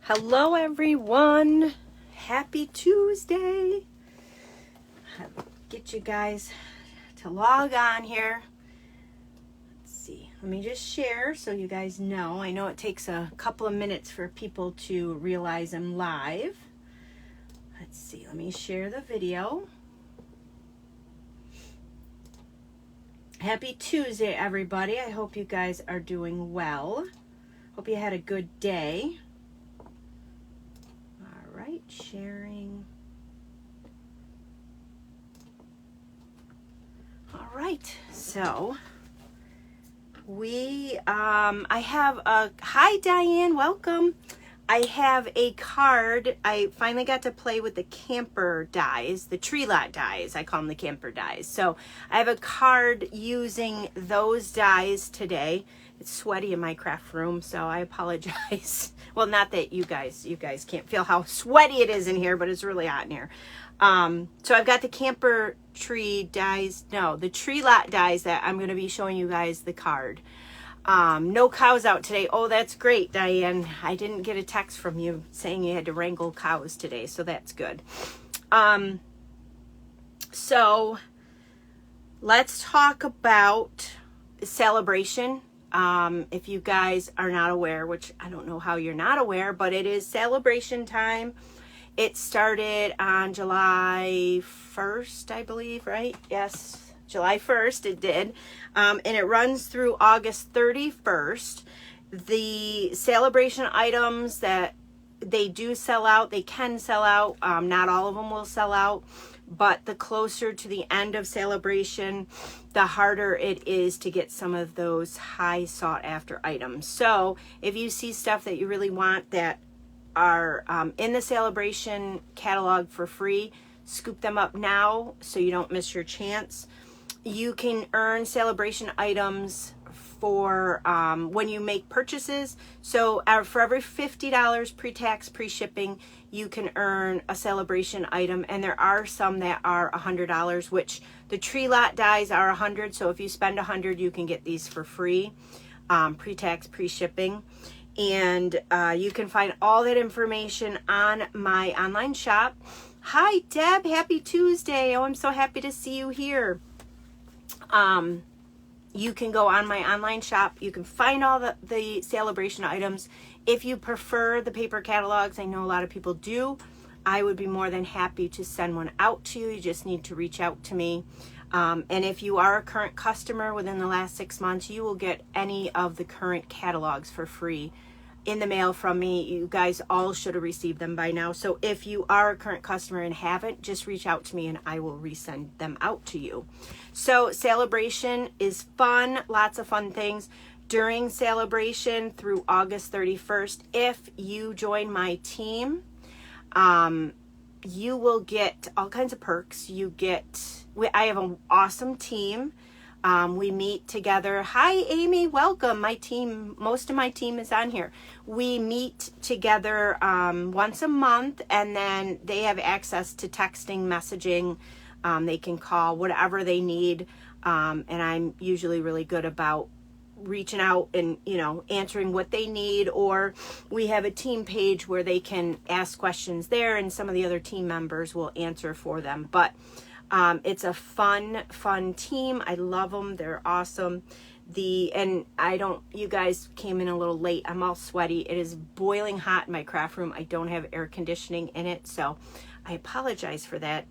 Hello everyone, happy Tuesday. I'll get you guys to log on here. Let's see, let me just share so you guys know. I know it takes a couple of minutes for people to realize I'm live. Let's see, let me share the video. Happy Tuesday everybody. I hope you guys are doing well. Hope you had a good day. Right, sharing. All right, so I have a, hi Diane, welcome. I have a card. I finally got to play with the camper dies, the tree lot dies. I call them the camper dies. So I have a card using those dies today. It's sweaty in my craft room, so I apologize. Well, not that you guys can't feel how sweaty it is in here, but it's really hot in here. So I've got the camper tree dies, no, the tree lot dies that I'm going to be showing you guys the card. No cows out today. Oh, that's great, Diane. I didn't get a text from you saying you had to wrangle cows today, so that's good. So let's talk about sale-a-bration. If you guys are not aware, which I don't know how you're not aware, but it is sale-a-bration time. It started on July 1st, I believe, right? Yes, July 1st it did. And it runs through August 31st. The sale-a-bration items that they do sell out, they can sell out. Not all of them will sell out. But the closer to the end of sale-a-bration, the harder it is to get some of those high sought after items. So if you see stuff that you really want that are in the sale-a-bration catalog for free, scoop them up now so you don't miss your chance. You can earn sale-a-bration items for when you make purchases. So for every $50 pre-tax, pre-shipping, you can earn a sale-a-bration item, and there are some that are $100, which the tree lot dies are $100. So if you spend $100, you can get these for free, pre-tax, pre-shipping. And you can find all that information on my online shop. Hi Deb, happy Tuesday. Oh, I'm so happy to see you here. You can go on my online shop. You can find all the sale-a-bration items. If you prefer the paper catalogs, I know a lot of people do, I would be more than happy to send one out to you. You just need to reach out to me. And if you are a current customer within the last 6 months, you will get any of the current catalogs for free in the mail from me. You guys all should have received them by now. So if you are a current customer and haven't, just reach out to me and I will resend them out to you. So sale-a-bration is fun, lots of fun things. During sale-a-bration through August 31st, if you join my team, you will get all kinds of perks. I have an awesome team. We meet together. Hi, Amy, welcome. Most of my team is on here. We meet together once a month, and then they have access to texting, messaging. They can call whatever they need. And I'm usually really good about reaching out and, answering what they need, or we have a team page where they can ask questions there, and some of the other team members will answer for them. But it's a fun team. I love them. They're awesome. You guys came in a little late. I'm all sweaty. It is boiling hot in my craft room. I don't have air conditioning in it, so I apologize for that.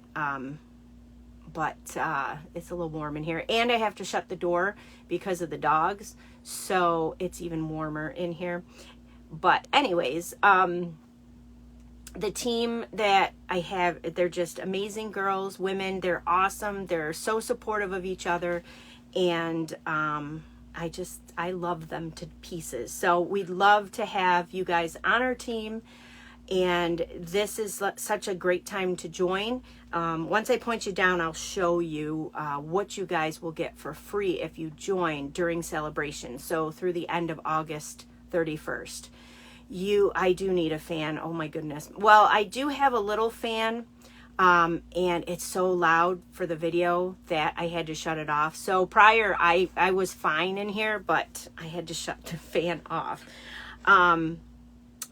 But it's a little warm in here, and I have to shut the door because of the dogs, so it's even warmer in here. But anyways, the team that I have, they're just amazing girls, women. They're awesome. They're so supportive of each other, and I love them to pieces. So we'd love to have you guys on our team, and this is such a great time to join. Once I point you down, I'll show you what you guys will get for free if you join during sale-a-bration. So through the end of August 31st. I do need a fan. Oh my goodness. Well, I do have a little fan, and it's so loud for the video that I had to shut it off. So prior, I was fine in here, but I had to shut the fan off.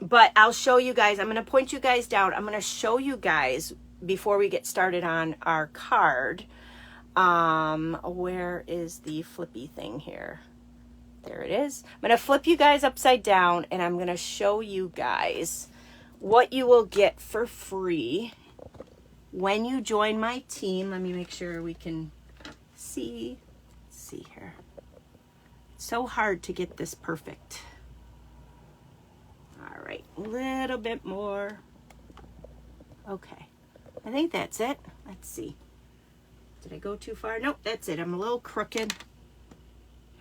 But I'll show you guys. I'm going to point you guys down. I'm going to show you guys before we get started on our card. Where is the flippy thing here? There it is. I'm going to flip you guys upside down, and I'm going to show you guys what you will get for free when you join my team. Let me make sure we can see. Let's see here. It's so hard to get this perfect. All right, a little bit more. Okay, I think that's it. Let's see. Did I go too far? Nope, that's it. I'm a little crooked.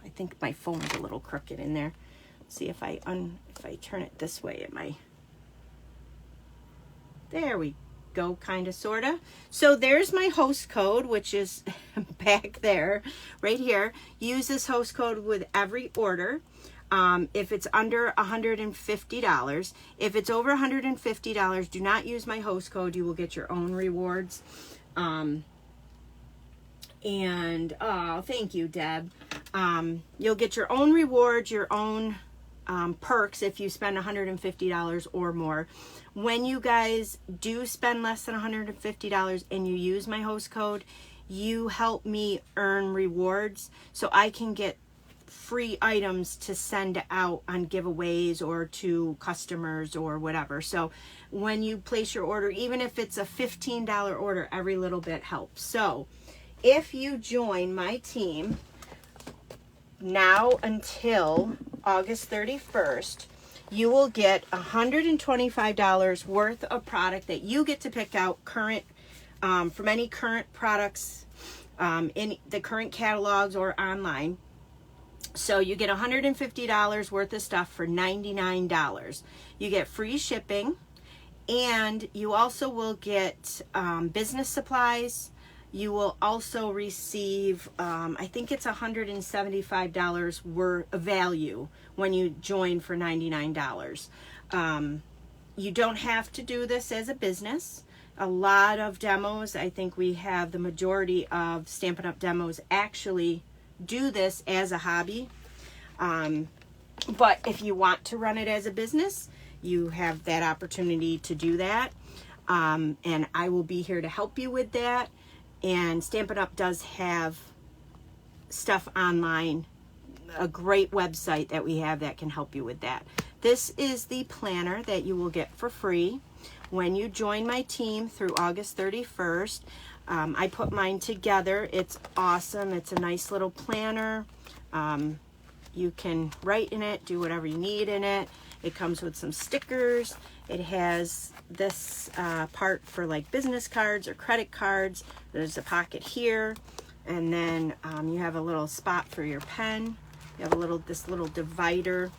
I think my phone's a little crooked in there. Let's see if I turn it this way, it might. There we go, kind of, sort of. So there's my host code, which is back there, right here. Use this host code with every order. If it's under $150, if it's over $150, do not use my host code. You will get your own rewards. And oh, thank you, Deb. You'll get your own rewards, your own perks if you spend $150 or more. When you guys do spend less than $150 and you use my host code, you help me earn rewards so I can get free items to send out on giveaways or to customers or whatever. So when you place your order, even if it's a $15 order, every little bit helps. So if you join my team now until August 31st, you will get $125 worth of product that you get to pick out current from any current products in the current catalogs or online. So you get $150 worth of stuff for $99. You get free shipping, and you also will get business supplies. You will also receive, I think it's $175 worth of value when you join for $99. You don't have to do this as a business. A lot of demos, I think we have the majority of Stampin' Up! Demos actually do this as a hobby. But if you want to run it as a business, you have that opportunity to do that. And I will be here to help you with that. And Stampin' Up! Does have stuff online, a great website that we have that can help you with that. This is the planner that you will get for free when you join my team through August 31st. I put mine together. It's awesome. It's a nice little planner. You can write in it, do whatever you need in it. It comes with some stickers. It has this part for like business cards or credit cards. There's a pocket here, and then you have a little spot for your pen. You have this little divider.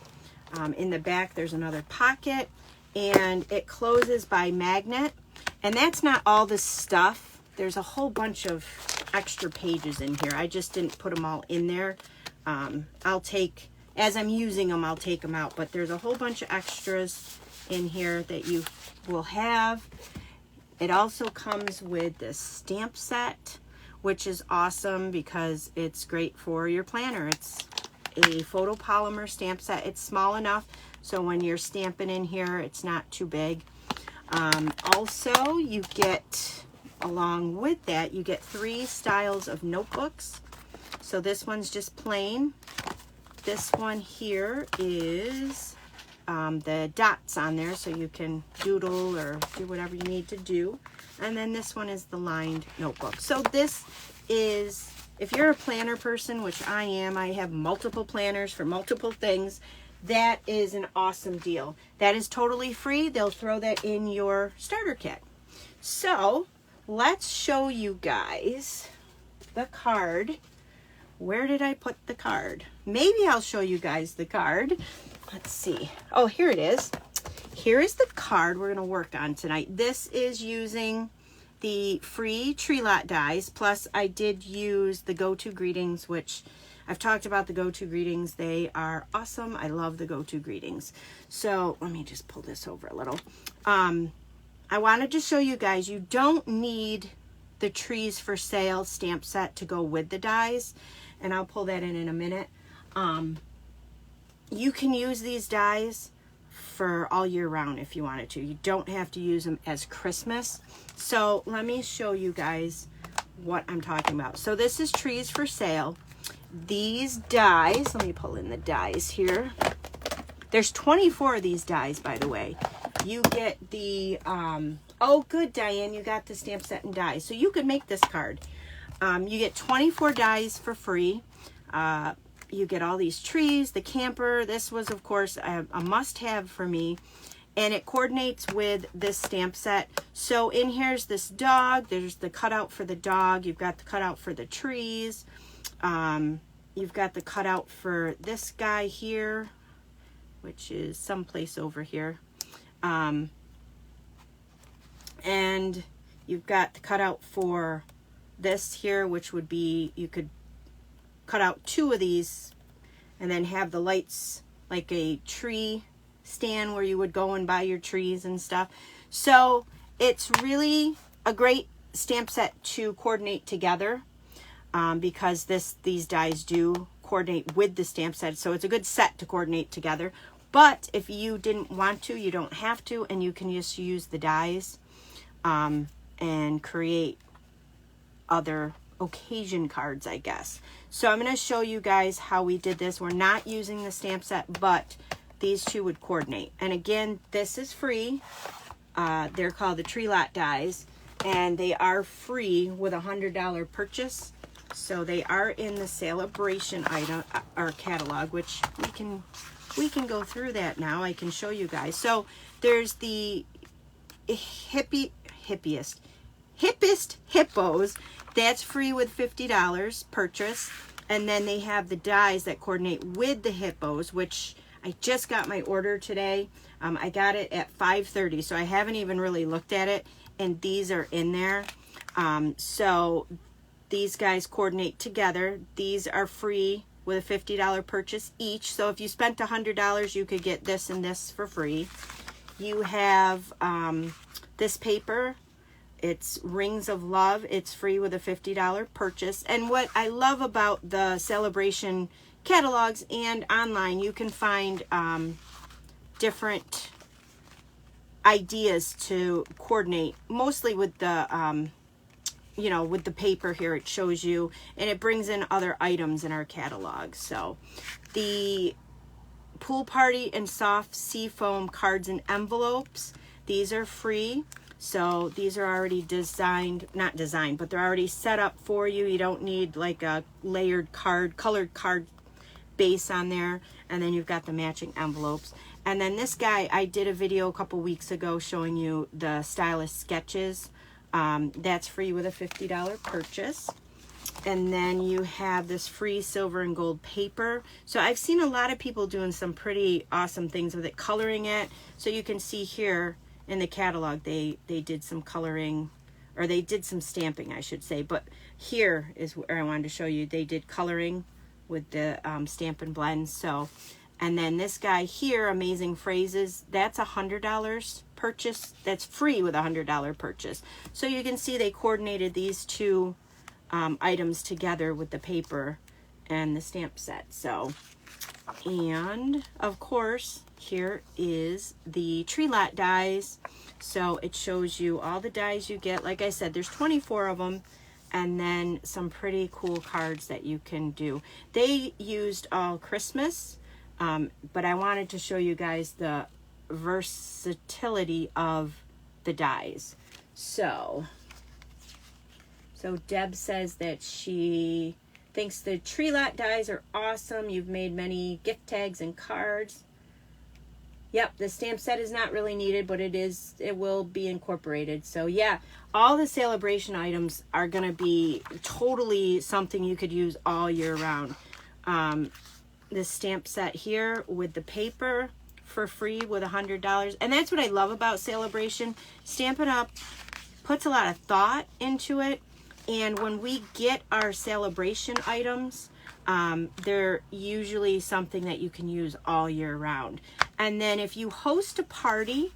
In the back there's another pocket, and it closes by magnet. And that's not all this stuff. There's a whole bunch of extra pages in here. I just didn't put them all in there. I'll take, as I'm using them, I'll take them out. But there's a whole bunch of extras in here that you will have. It also comes with this stamp set, which is awesome because it's great for your planner. It's a photopolymer stamp set. It's small enough so when you're stamping in here, it's not too big. Also, you get, along with that, you get 3 styles of notebooks. So this one's just plain. This one here is the dots on there, so you can doodle or do whatever you need to do. And then this one is the lined notebook. So this is, if you're a planner person, which I am, I have multiple planners for multiple things, that is an awesome deal. That is totally free. They'll throw that in your starter kit. So let's show you guys the card. Where did I put the card? Maybe I'll show you guys the card. Let's see. Oh, here it is. Here is the card we're going to work on tonight. This is using the free tree lot dies, plus I did use the go-to greetings, which I've talked about the go-to greetings. They are awesome. I love the go-to greetings. So let me just pull this over a little. I wanted to show you guys, you don't need the trees for sale stamp set to go with the dies, and I'll pull that in a minute. You can use these dies for all year round if you wanted to. You don't have to use them as Christmas. So let me show you guys what I'm talking about. So this is Trees for Sale. These dies, let me pull in the dies here. There's 24 of these dies, by the way. You get the, oh good, Diane, you got the stamp set and dies. So you could make this card. You get 24 dies for free. You get all these trees, the camper. This was, of course, a must-have for me. And it coordinates with this stamp set. So in here's this dog. There's the cutout for the dog. You've got the cutout for the trees. You've got the cutout for this guy here, which is someplace over here. And you've got the cutout for this here, which would be, you could cut out 2 of these and then have the lights like a tree stand where you would go and buy your trees and stuff. So it's really a great stamp set to coordinate together, because these dies do coordinate with the stamp set. So it's a good set to coordinate together. But if you didn't want to, you don't have to, and you can just use the dies and create other occasion cards, I guess. So I'm going to show you guys how we did this. We're not using the stamp set, but these 2 would coordinate. And again, this is free. They're called the Tree Lot dies, and they are free with a $100 purchase. So they are in the sale-a-bration item or catalog, which we can go through that now. I can show you guys. So there's the hippest hippos. That's free with $50 purchase. And then they have the dies that coordinate with the hippos, which I just got my order today. I got it at 5:30, so I haven't even really looked at it. And these are in there. So these guys coordinate together. These are free with a $50 purchase each. So if you spent $100, you could get this and this for free. You have this paper. It's Rings of Love. It's free with a $50 purchase. And what I love about the sale-a-bration catalogs and online, you can find different ideas to coordinate, mostly with the you know, with the paper here. It shows you, and it brings in other items in our catalog. So the Pool Party and Soft Seafoam cards and envelopes, these are free. So these are already designed, not designed, but they're already set up for you. You don't need like a layered card, colored card base on there. And then you've got the matching envelopes. And then this guy, I did a video a couple weeks ago showing you the Stylus sketches. That's free with a $50 purchase. And then you have this free silver and gold paper. So I've seen a lot of people doing some pretty awesome things with it, coloring it. So you can see here in the catalog, they did some coloring, or they did some stamping, I should say. But here is where I wanted to show you. They did coloring with the Stampin' Blend. So, and then this guy here, Amazing Phrases, that's a $100 purchase. That's free with a $100 purchase. So you can see they coordinated these 2 items together with the paper and the stamp set. So, and of course, here is the Tree Lot dies. So it shows you all the dies you get. Like I said, there's 24 of them, and then some pretty cool cards that you can do. They used all Christmas, but I wanted to show you guys the versatility of the dies. So Deb says that she thinks the Tree Lot dies are awesome. You've made many gift tags and cards. Yep, the stamp set is not really needed, but it will be incorporated. So yeah, all the sale-a-bration items are going to be totally something you could use all year round. This stamp set here with the paper for free with $100. And that's what I love about sale-a-bration. Stampin' Up puts a lot of thought into it. And when we get our sale-a-bration items, they're usually something that you can use all year round. And then if you host a party,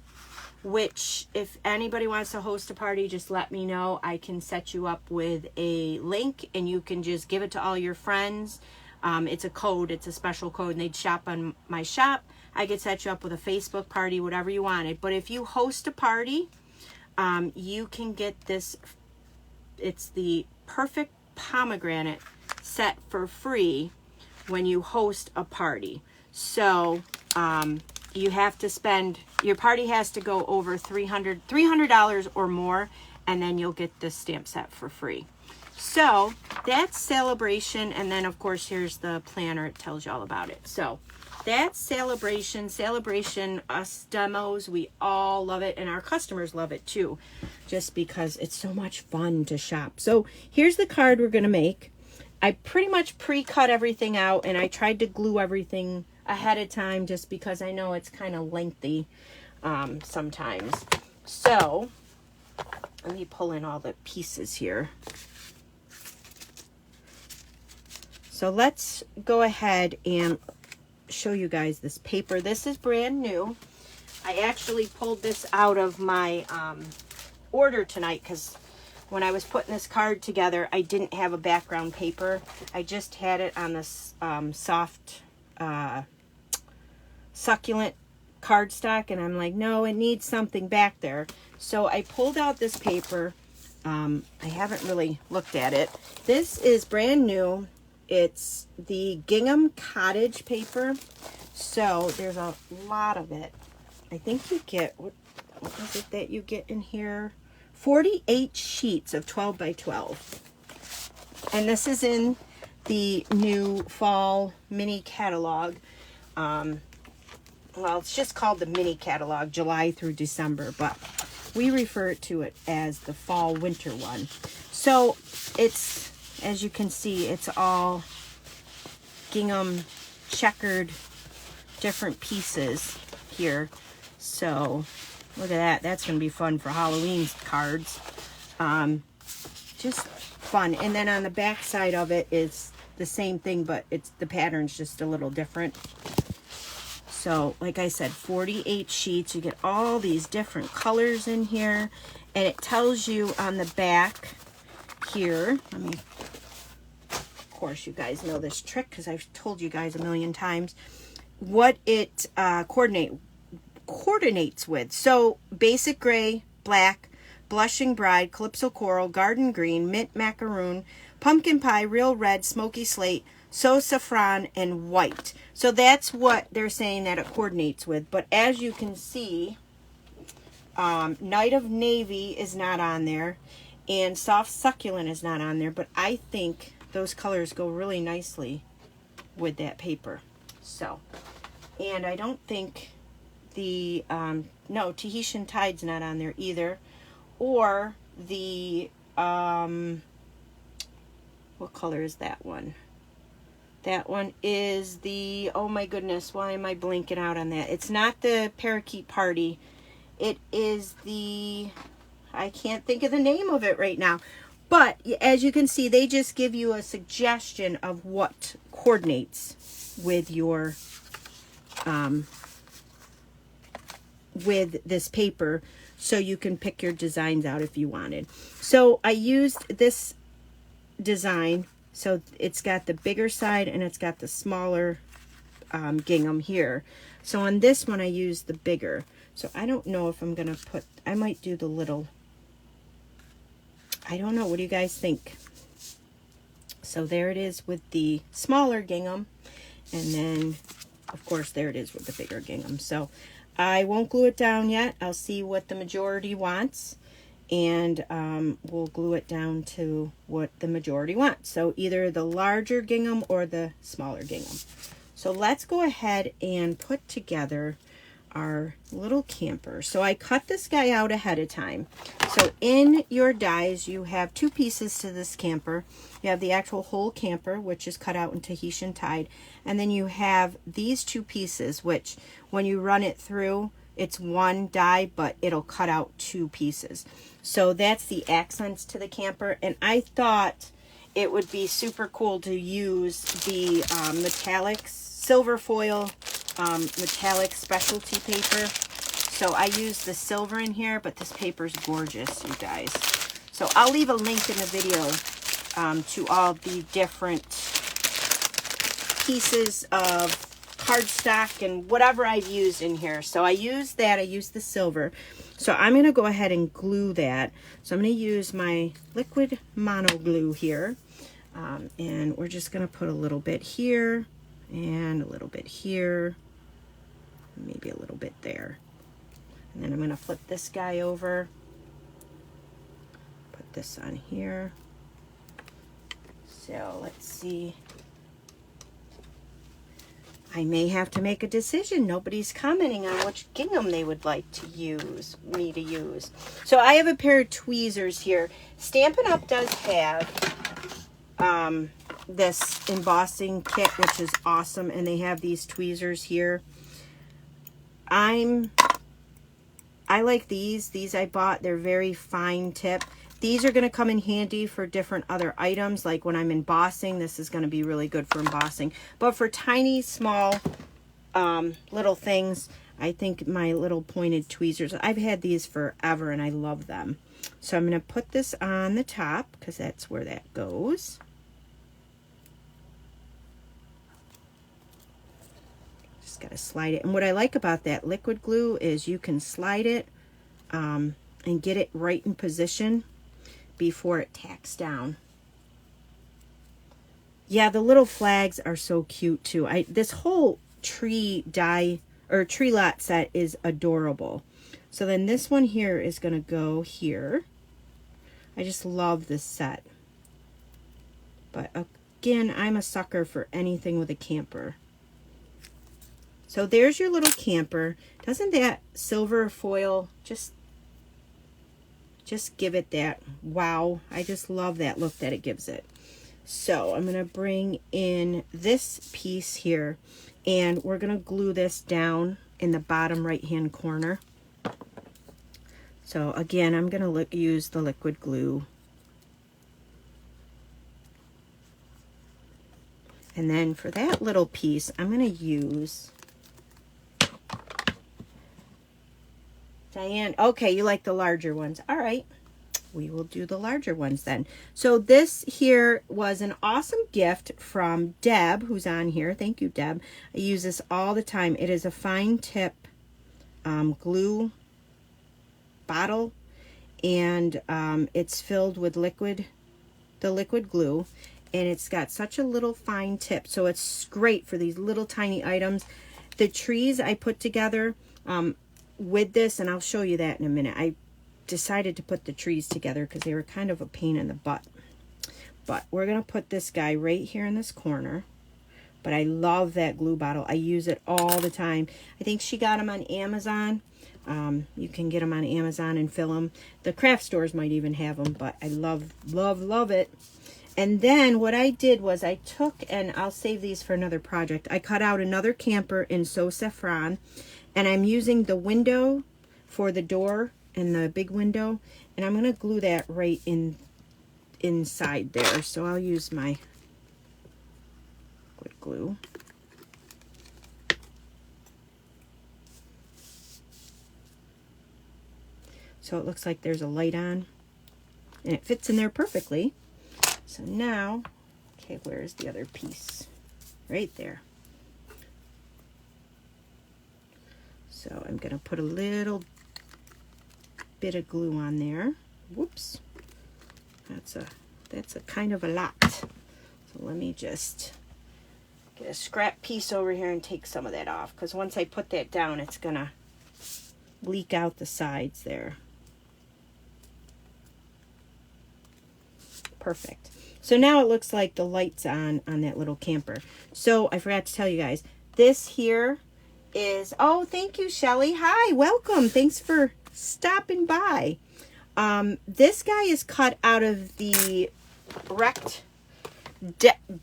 which if anybody wants to host a party, just let me know. I can set you up with a link and you can just give it to all your friends. It's a code, it's a special code, and they'd shop on my shop. I could set you up with a Facebook party, whatever you wanted. But if you host a party, you can get this. It's the perfect pomegranate set for free when you host a party. So you have to spend, your party has to go over $300 or more, and then you'll get this stamp set for free. So that's sale-a-bration, and then of course here's the planner. It tells you all about it. So that's sale-a-bration. Sale-a-bration, us demos, we all love it, and our customers love it too, just because it's so much fun to shop. So here's the card we're going to make. I pretty much pre-cut everything out, and I tried to glue everything ahead of time just because I know it's kind of lengthy sometimes. So let me pull in all the pieces here. So let's go ahead and show you guys this paper. This is brand new. I actually pulled this out of my order tonight because when I was putting this card together, I didn't have a background paper. I just had it on this soft succulent cardstock, and I'm like, no, it needs something back there. So I pulled out this paper. I haven't really looked at it. This is brand new. It's the Gingham Cottage paper. So there's a lot of it. I think you get, what is it that you get in here? 48 sheets of 12 by 12. And this is in the new fall mini catalog. Well, it's just called the mini catalog, July through December, but we refer to it as the fall winter one. So it's, as you can see, it's all gingham checkered different pieces here. So look at that. That's going to be fun for Halloween cards. Just fun. And then on the back side of it is the same thing, but it's the pattern's just a little different. So like I said, 48 sheets. You get all these different colors in here, and it tells you on the back here, let me, of course you guys know this trick because I've told you guys a million times, what it coordinates with. So basic gray, black, blushing bride, calypso coral, garden green, mint macaroon, pumpkin pie, real red, smoky slate, so saffron, and white. So that's what they're saying that it coordinates with. But as you can see, Night of Navy is not on there, and Soft Succulent is not on there, but I think those colors go really nicely with that paper. So, and I don't think the, no, Tahitian Tide's not on there either, or the, what color is that one? That one is the, oh my goodness, why am I blinking out on that? It's not the Parakeet Party. It is the, I can't think of the name of it right now. But as you can see, they just give you a suggestion of what coordinates with your, with this paper, so you can pick your designs out if you wanted. So I used this design. So it's got the bigger side and it's got the smaller gingham here. So on this one, I used the bigger. So I don't know if I'm going to put, I might do the little, I don't know. What do you guys think? So there it is with the smaller gingham. And then, of course, there it is with the bigger gingham. So I won't glue it down yet. I'll see what the majority wants. And we'll glue it down to what the majority wants. So either the larger gingham or the smaller gingham. So let's go ahead and put together our little camper. So I cut this guy out ahead of time. So in your dies, you have two pieces to this camper. You have the actual whole camper, which is cut out in Tahitian Tide. And then you have these two pieces, which when you run it through, it's one die, but it'll cut out two pieces. So that's the accents to the camper. And I thought it would be super cool to use the metallic silver foil metallic specialty paper. So I used the silver in here, but this paper is gorgeous, you guys. So I'll leave a link in the video to all the different pieces of cardstock and whatever I've used in here. So I used that. I used the silver. So I'm going to go ahead and glue that. So I'm going to use my liquid mono glue here. And we're just going to put a little bit here and a little bit here. Maybe a little bit there. And then I'm going to flip this guy over. Put this on here. So let's see. I may have to make a decision. Nobody's commenting on which gingham they would like to use, me to use. So I have a pair of tweezers here. Stampin' Up! Does have this embossing kit, which is awesome. And they have these tweezers here. I like these. These I bought. They're very fine tip. These are going to come in handy for different other items. Like when I'm embossing, this is going to be really good for embossing. But for tiny, small, little things, I think my little pointed tweezers, I've had these forever and I love them. So I'm going to put this on the top because that's where that goes. Just got to slide it. And what I like about that liquid glue is you can slide it and get it right in position before it tacks down. Yeah, the little flags are so cute too. This whole tree die or tree lot set is adorable. So then this one here is going to go here. I just love this set. But again, I'm a sucker for anything with a camper. So there's your little camper. Doesn't that silver foil just give it that wow? I just love that look that it gives it. So I'm going to bring in this piece here and we're going to glue this down in the bottom right hand corner. So again, I'm going to use the liquid glue. And then for that little piece, I'm going to use Diane. Okay, you like the larger ones. All right, we will do the larger ones then. So this here was an awesome gift from Deb, who's on here. Thank you, Deb. I use this all the time. It is a fine tip glue bottle, and it's filled with the liquid glue, and it's got such a little fine tip. So it's great for these little tiny items. The trees I put together with this, and I'll show you that in a minute. I decided to put the trees together because they were kind of a pain in the butt. But we're going to put this guy right here in this corner. But I love that glue bottle. I use it all the time. I think she got them on Amazon. You can get them on Amazon and fill them. The craft stores might even have them, but I love, love, love it. And then what I did was I took, and I'll save these for another project. I cut out another camper in So Saffron. And I'm using the window for the door and the big window. And I'm going to glue that right inside there. So I'll use my liquid glue. So it looks like there's a light on. And it fits in there perfectly. So now, okay, where's the other piece? Right there. So I'm going to put a little bit of glue on there. Whoops. That's a kind of a lot. So let me just get a scrap piece over here and take some of that off, because once I put that down, it's going to leak out the sides there. Perfect. So now it looks like the light's on that little camper. So I forgot to tell you guys, this here is, oh, thank you, Shelly. Hi, welcome. Thanks for stopping by. This guy is cut out of the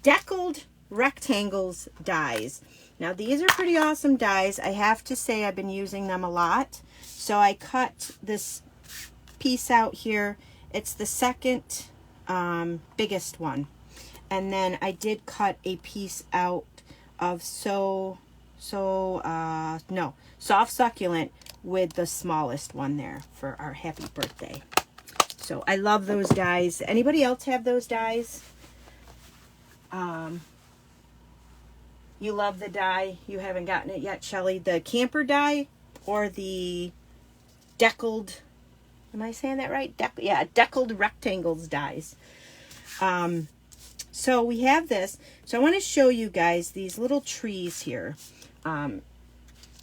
deckled rectangles dies. Now these are pretty awesome dies. I have to say I've been using them a lot. So I cut this piece out here. It's the second biggest one. And then I did cut a piece out of Soft Succulent with the smallest one there for our happy birthday. So I love those dies. Anybody else have those dies? you love the die. You haven't gotten it yet, Shelly. The camper die or the deckled, am I saying that right? Deckled rectangles dies. So we have this. So I want to show you guys these little trees here.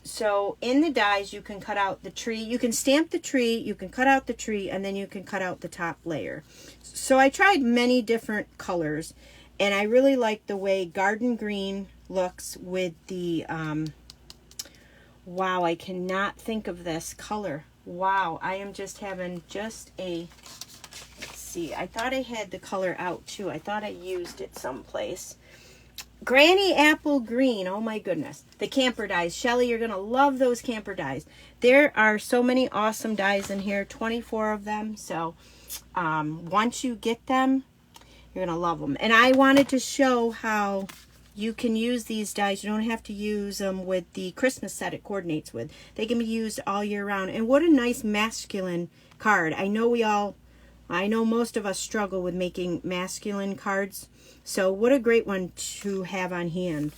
So in the dies, you can cut out the tree. You can stamp the tree, you can cut out the tree, and then you can cut out the top layer. So I tried many different colors, and I really like the way garden green looks with the, wow, I cannot think of this color. Wow, I am just having just a, let's see, I thought I had the color out too. I thought I used it someplace. Granny Apple Green. Oh my goodness. The camper dies. Shelly, you're going to love those camper dies. There are so many awesome dies in here. 24 of them. So once you get them, you're going to love them. And I wanted to show how you can use these dies. You don't have to use them with the Christmas set it coordinates with. They can be used all year round. And what a nice masculine card. I know most of us struggle with making masculine cards. So what a great one to have on hand.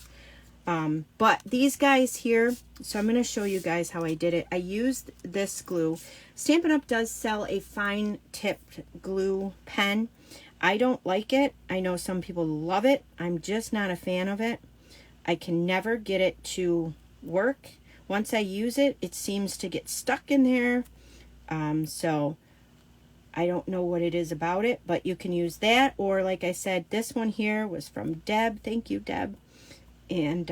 But these guys here, so I'm going to show you guys how I did it. I used this glue. Stampin' Up! Does sell a fine tipped glue pen. I don't like it. I know some people love it. I'm just not a fan of it. I can never get it to work. Once I use it, it seems to get stuck in there. So I don't know what it is about it, but you can use that. Or like I said, this one here was from Deb. Thank you, Deb. And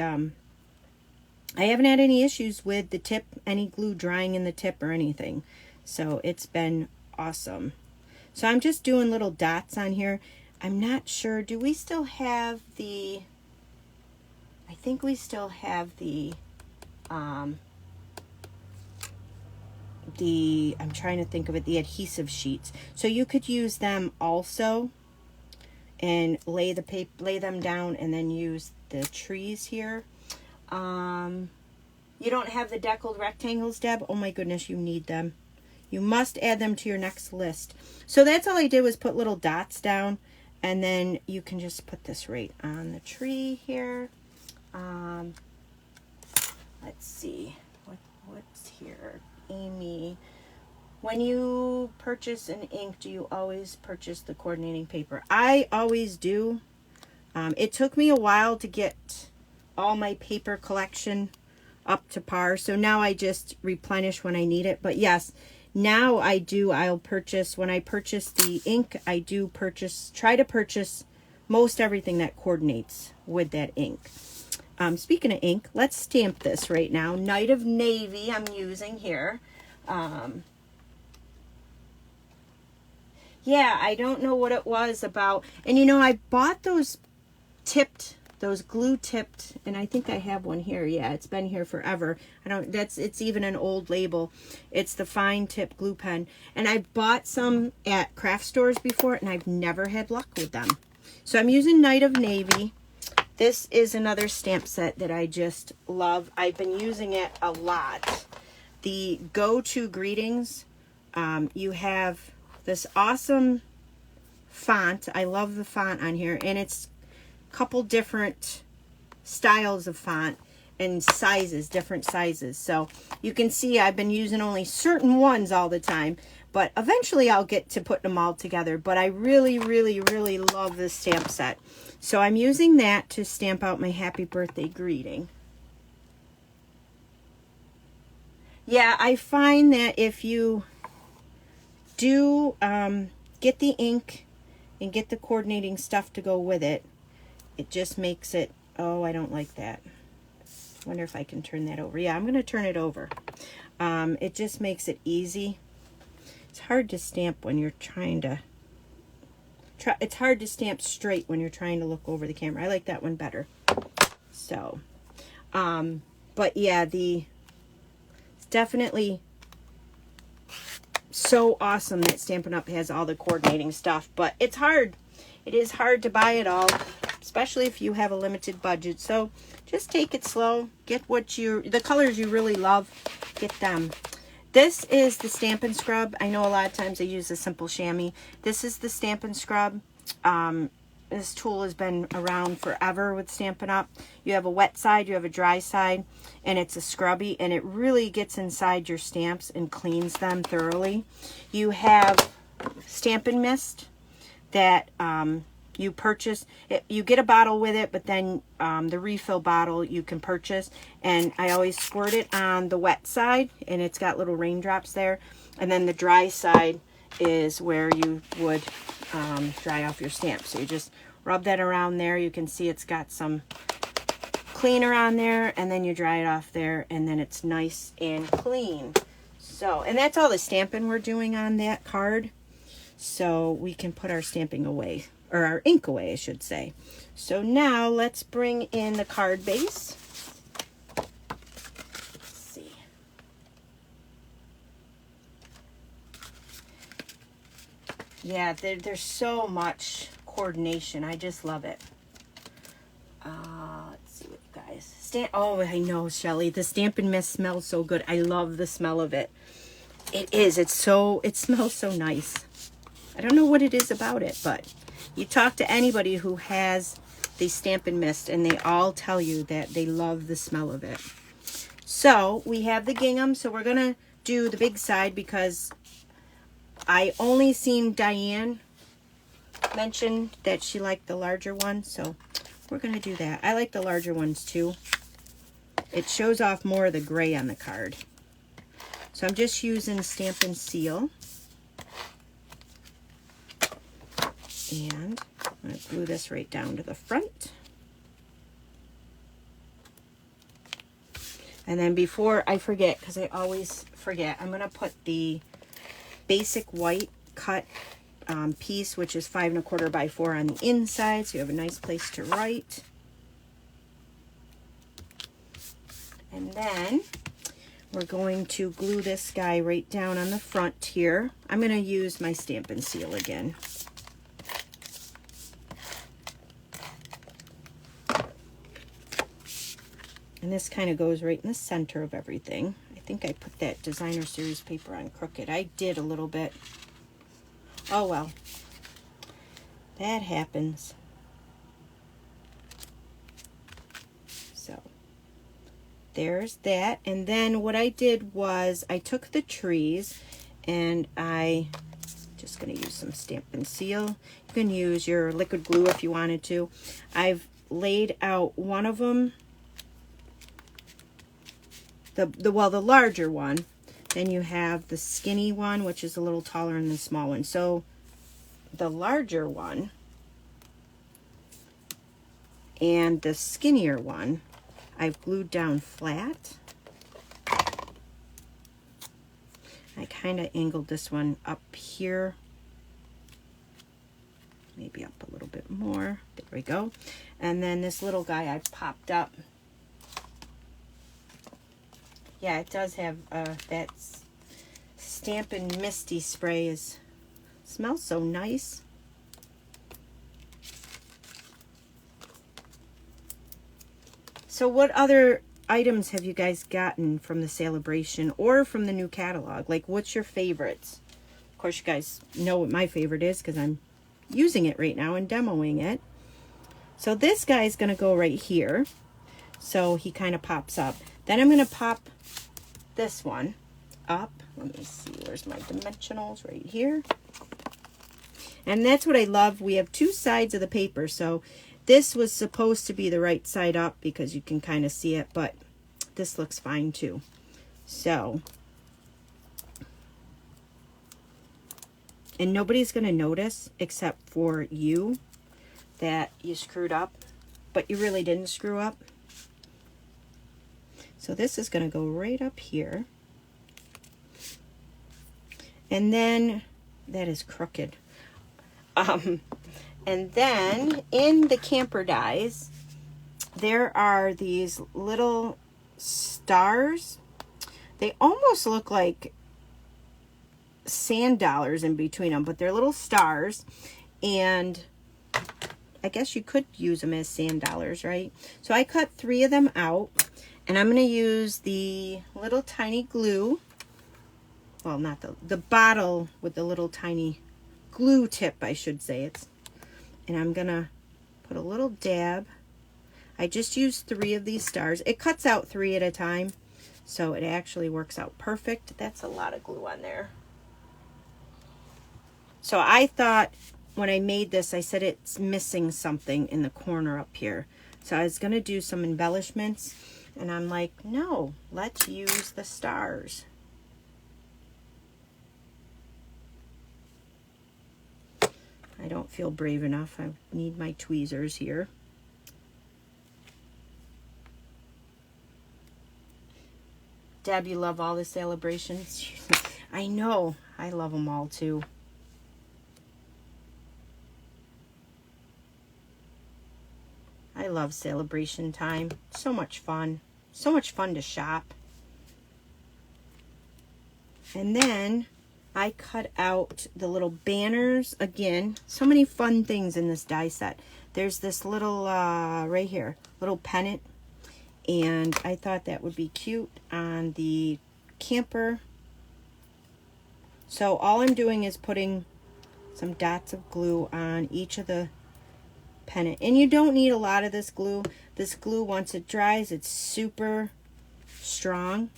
I haven't had any issues with the tip, any glue drying in the tip or anything. So it's been awesome. So I'm just doing little dots on here. I'm not sure. Do we still have the, I think we still have the I'm trying to think of it, the adhesive sheets. So you could use them also and lay them down and then use the trees here. You don't have the deckled rectangles, Deb? Oh my goodness, you need them. You must add them to your next list. So that's all I did was put little dots down, and then you can just put this right on the tree here. Let's see, what's here? Amy, when you purchase an ink, do you always purchase the coordinating paper? I always do. It took me a while to get all my paper collection up to par, so now I just replenish when I need it. But yes, now I'll purchase, when I purchase the ink, I do try to purchase most everything that coordinates with that ink. Speaking of ink, let's stamp this right now. Night of Navy I'm using here. Yeah, I don't know what it was about. And you know, I bought those glue tipped, and I think I have one here. Yeah, it's been here forever. It's even an old label. It's the fine tip glue pen. And I bought some at craft stores before, and I've never had luck with them. So I'm using Night of Navy. This is another stamp set that I just love. I've been using it a lot. The Go-To Greetings. You have this awesome font. I love the font on here, and it's a couple different styles of font and sizes, different sizes. So you can see I've been using only certain ones all the time, but eventually I'll get to putting them all together. But I really, really, really love this stamp set. So I'm using that to stamp out my happy birthday greeting. Yeah, I find that if you do get the ink and get the coordinating stuff to go with it, it just makes it, oh, I don't like that. I wonder if I can turn that over. Yeah, I'm going to turn it over. It just makes it easy. It's hard to stamp when you're trying to, it's hard to stamp straight when you're trying to look over the camera. I like that one better. So, but yeah, it's definitely so awesome that Stampin' Up! Has all the coordinating stuff, but it's hard. It is hard to buy it all, especially if you have a limited budget. So just take it slow. Get the colors you really love, get them. This is the Stampin' Scrub. I know a lot of times I use a simple chamois. This is the Stampin' Scrub. This tool has been around forever with Stampin' Up. You have a wet side, you have a dry side, and it's a scrubby, and it really gets inside your stamps and cleans them thoroughly. You have Stampin' Mist that you purchase. You get a bottle with it, but then the refill bottle you can purchase, and I always squirt it on the wet side, and it's got little raindrops there, and then the dry side is where you would dry off your stamp. So you just rub that around there. You can see it's got some cleaner on there, and then you dry it off there, and then it's nice and clean. So, and that's all the stamping we're doing on that card. So we can put our stamping away, or our ink away, I should say. So now let's bring in the card base. Let's see. Yeah, there's so much coordination. I just love it. Let's see what you guys... Oh, I know, Shelly. The Stampin' Mist smells so good. I love the smell of it. It is. It smells so nice. I don't know what it is about it, but you talk to anybody who has the Stampin' Mist, and they all tell you that they love the smell of it. So we have the gingham. So we're going to do the big side because I only seen Diane mention that she liked the larger one. So we're going to do that. I like the larger ones too. It shows off more of the gray on the card. So I'm just using Stampin' Seal. And I'm going to glue this right down to the front. And then before I forget, because I always forget, I'm going to put the basic white cut piece, which is 5 1/4 by 4 on the inside, so you have a nice place to write. And then we're going to glue this guy right down on the front here. I'm going to use my Stampin' Seal again. And this kind of goes right in the center of everything. I think I put that Designer Series paper on crooked. I did a little bit. Oh well. That happens. So, there's that. And then what I did was I took the trees and I just going to use some Stampin' Seal. You can use your liquid glue if you wanted to. I've laid out one of them. The larger one. Then you have the skinny one, which is a little taller than the small one. So the larger one and the skinnier one, I've glued down flat. I kind of angled this one up here. Maybe up a little bit more. There we go. And then this little guy I popped up. Yeah, it does have that Stampin' Misty spray. Smells so nice. So what other items have you guys gotten from the sale-a-bration or from the new catalog? Like, what's your favorites? Of course, you guys know what my favorite is because I'm using it right now and demoing it. So this guy is going to go right here. So he kind of pops up. Then I'm going to pop this one up. Let me see, where's my dimensionals? Right here. And that's what I love. We have two sides of the paper. So this was supposed to be the right side up because you can kind of see it, but this looks fine too. So, and nobody's going to notice except for you that you screwed up, but you really didn't screw up. So this is going to go right up here. And then, that is crooked. And then in the camper dies, there are these little stars. They almost look like sand dollars in between them, but they're little stars. And I guess you could use them as sand dollars, right? So I cut 3 of them out. And I'm going to use the little tiny glue. Well, not the bottle with the little tiny glue tip, I should say. And I'm going to put a little dab. I just used 3 of these stars. It cuts out 3 at a time, so it actually works out perfect. That's a lot of glue on there. So I thought when I made this, I said it's missing something in the corner up here. So I was going to do some embellishments, and I'm like, no, let's use the stars. I don't feel brave enough. I need my tweezers here. Deb, you love all the sale-a-brations? I know. I love them all too. I love sale-a-bration time. So much fun. So much fun to shop. And then I cut out the little banners. Again, so many fun things in this die set. There's this little, right here, little pennant. And I thought that would be cute on the camper. So all I'm doing is putting some dots of glue on each of the pennant. And you don't need a lot of this glue. This glue, once it dries, it's super strong.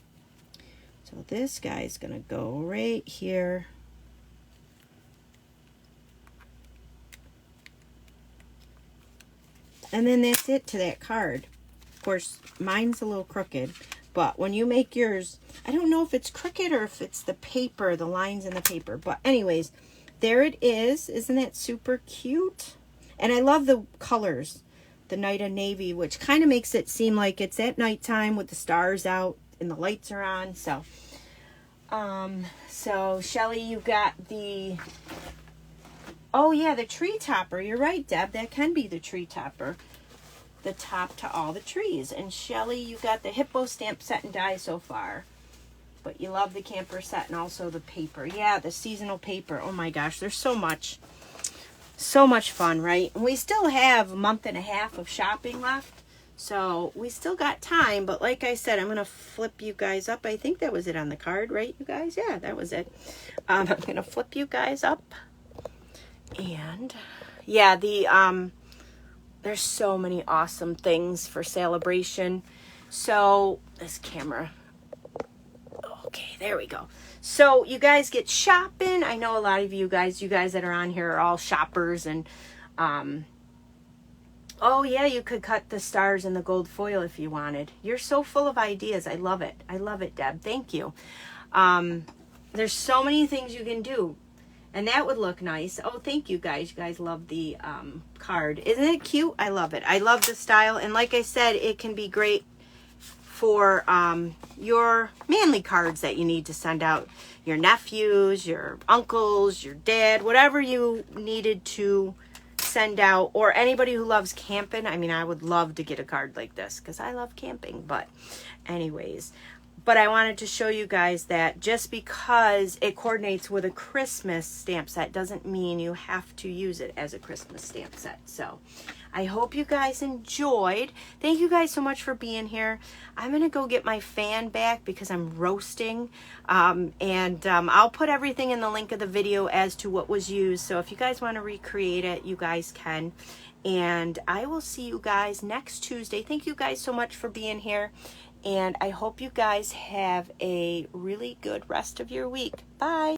So this guy's gonna go right here. And then that's it to that card. Of course, mine's a little crooked, but when you make yours, I don't know if it's crooked or if it's the paper, the lines in the paper. But anyways, there it is. Isn't that super cute? And I love the colors, the night of navy, which kind of makes it seem like it's at nighttime with the stars out and the lights are on. So Shelly, you got the, oh yeah, the tree topper. You're right, Deb, that can be the tree topper. The top to all the trees. And Shelly, you got the hippo stamp set and die so far. But you love the camper set and also the paper. Yeah, the seasonal paper. Oh my gosh, there's so much. So much fun, right? And we still have a month and a half of shopping left. So we still got time. But like I said, I'm going to flip you guys up. I think that was it on the card, right, you guys? Yeah, that was it. I'm going to flip you guys up. And yeah, there's so many awesome things for sale-a-bration. So this camera, okay, there we go. So you guys get shopping. I know a lot of you guys that are on here are all shoppers. And oh yeah, you could cut the stars in the gold foil if you wanted. You're so full of ideas. I love it. I love it, Deb. Thank you. There's so many things you can do. And that would look nice. Oh, thank you guys. You guys love the card. Isn't it cute? I love it. I love the style. And like I said, it can be great for your manly cards that you need to send out. Your nephews, your uncles, your dad, whatever you needed to send out. Or anybody who loves camping. I mean, I would love to get a card like this because I love camping. But anyways... But I wanted to show you guys that just because it coordinates with a Christmas stamp set doesn't mean you have to use it as a Christmas stamp set. So I hope you guys enjoyed. Thank you guys so much for being here. I'm going to go get my fan back because I'm roasting. I'll put everything in the link of the video as to what was used. So if you guys want to recreate it, you guys can. And I will see you guys next Tuesday. Thank you guys so much for being here. And I hope you guys have a really good rest of your week. Bye.